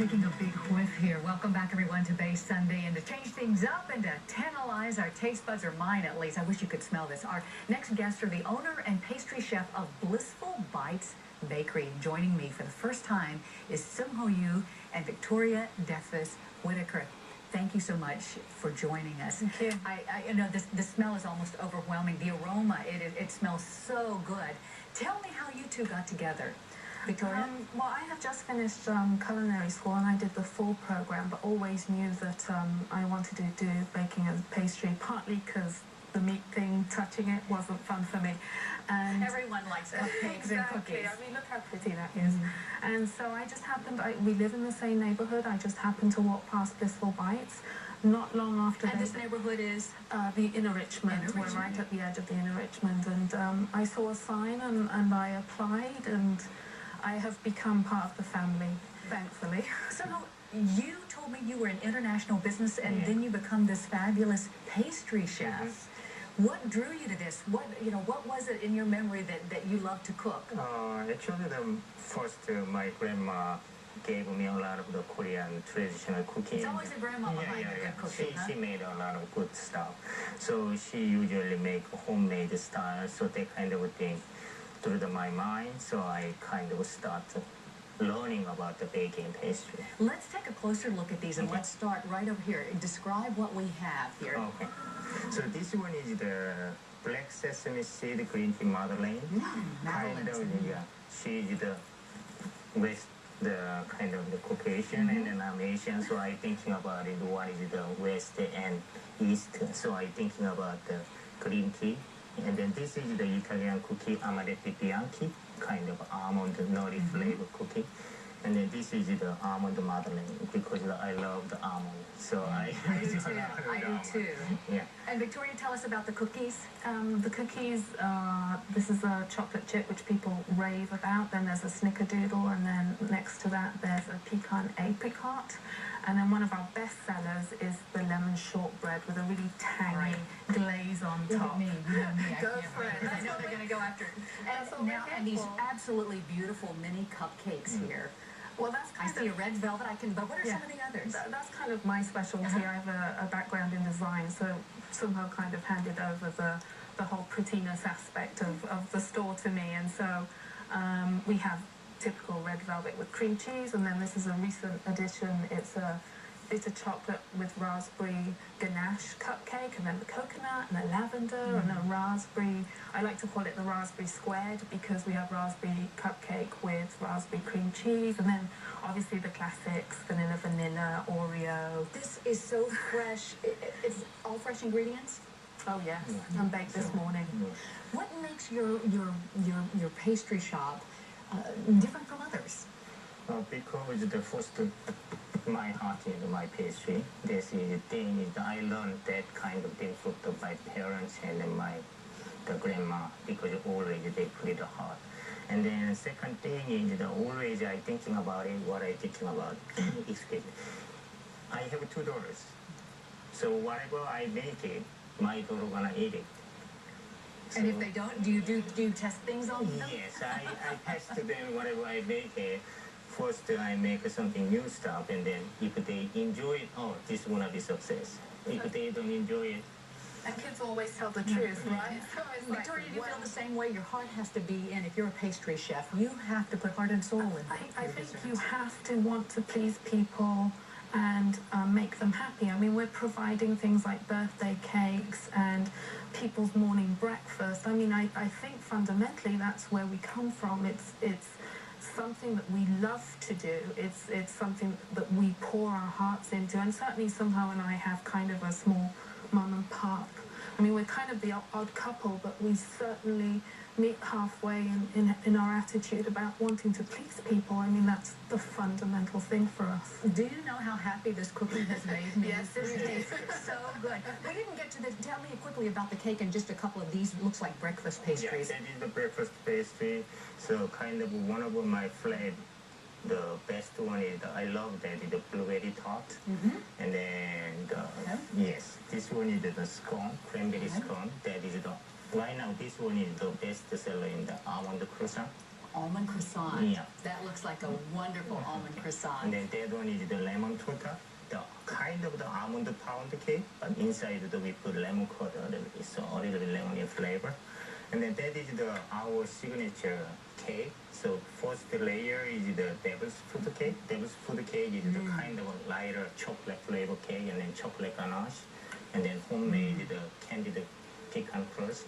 taking a big whiff here. Welcome back, everyone, to Base Sunday. And to change things up and to tantalize our taste buds, or mine at least, I wish you could smell this. Our next guests are the owner and pastry chef of Blissful Bites Bakery. Joining me for the first time is Sung-Ho and Victoria Defis Whitaker. Thank you so much for joining us. Thank you. I know the smell is almost overwhelming. The aroma, it smells so good. Tell me how you two got together. Victoria? Well, I have just finished culinary school and I did the full program, but always knew that I wanted to do baking and pastry, partly because the meat thing, touching it, wasn't fun for me. And everyone likes cupcakes and cookies. I mean, look how pretty that is. And so I just happened, we live in the same neighborhood, I just happened to walk past Blissful Bites. Not long after and this neighborhood is? The Inner Richmond. We're right at the edge of the Inner Richmond. And I saw a sign and I applied, and I have become part of the family, thankfully. So you told me you were in international business, and then you become this fabulous pastry chef. What drew you to this? What was it in your memory that you love to cook? Actually, first my grandma gave me a lot of the Korean traditional cooking. It's always a grandma behind the good cooking, She made a lot of good stuff. So she usually make homemade style, so that kind of thing through my mind. So I kind of started learning about the baking pastry. Let's take a closer look at these, and let's start right over here. Describe what we have here. Okay. So this one is the black sesame seed green tea madeleine. Kind of, she's the kind of the Caucasian, and then I'm Asian, so I'm thinking about it, what is the West and East. So I'm thinking about the green tea. And then this is the Italian cookie, amaretti bianchi, kind of almond nutty flavor cookie. And then this is the almond madeleine, because I love the almond. So I do too. I do too. Yeah. And Victoria, tell us about the cookies. The cookies, this is a chocolate chip which people rave about. Then there's a snickerdoodle, and then next to that there's a pecan apricot. And then one of our best sellers is the lemon shortbread with a really tangy glaze on top. Me. Go for it. I know they're going to go after it. And these absolutely beautiful mini cupcakes here. Well, that's kind I see a red velvet. But what are some of the others? That's kind of my specialty. I have a background in design, so somehow kind of handed over the whole prettiness aspect of the store to me. And so we have typical red velvet with cream cheese, and then this is a recent addition. It's a bitter chocolate with raspberry ganache cupcake, and then the coconut and the lavender and a raspberry. I like to call it the raspberry squared, because we have raspberry cupcake with raspberry cream cheese, and then obviously the classics, vanilla, Oreo. This is so fresh. It's all fresh ingredients? Oh yes, and baked this morning. What makes your pastry shop different from others? Because the first, my heart in my pastry. This is the thing is I learned that kind of thing from my parents and the grandma, because always they put it hard. And then second thing is that always I thinking about it, what I thinking about. Excuse me. I have 2 daughters, so whatever I make it, my daughter gonna eat it. And if they don't, do you test things on them? Yes, I test them whatever I make it. First, I make something new stuff, and then if they enjoy it, this is gonna be success. If they don't enjoy it, and kids always tell the truth, right? So Victoria, do you feel the same way? Your heart has to be in. If you're a pastry chef, you have to put heart and soul in. I think you have to want to please people and make them happy. I mean, we're providing things like birthday cakes and people's morning breakfast. I mean, I think fundamentally that's where we come from. It's something that we love to do. It's something that we pour our hearts into, and certainly somehow and I have kind of a small mom and pop. I mean, we're kind of the odd couple, but we certainly meet halfway in our attitude about wanting to please people. I mean, that's the fundamental thing for us. Do you know how happy this cookie has made me? Yes, it is. So good. We didn't get to this. Tell me quickly about the cake and just a couple of these. Looks like breakfast pastries. Yeah, that is the breakfast pastry. So kind of one of my flavor. The best one is I love that is the blueberry tart, and then yes, this one is the scone, cranberry scone. That is the right now. This one is the best seller in the almond croissant. almond croissant. Yeah. That looks like a wonderful almond croissant. And then that one is the lemon torta, the kind of the almond pound cake, but inside we put lemon curd a little bit, so a little bit lemony flavor. And then that is our signature cake. So first layer is the devil's food cake. Devil's food cake is the kind of a lighter chocolate flavor cake, and then chocolate ganache, and then homemade the candied pecan crust.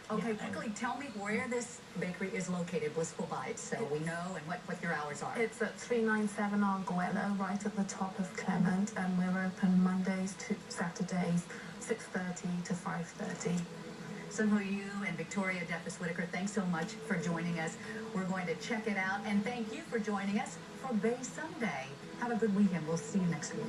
Okay, Yeah, quickly tell me where this bakery is located, Blissful Bites, so we know, and what your hours are. It's at 397 Arguello, right at the top of Clement, and we're open Mondays to Saturdays, 6:30 to 5:30. Sunho Yu and Victoria Defis-Whitaker, thanks so much for joining us. We're going to check it out, and thank you for joining us for Bay Sunday. Have a good weekend. We'll see you next week.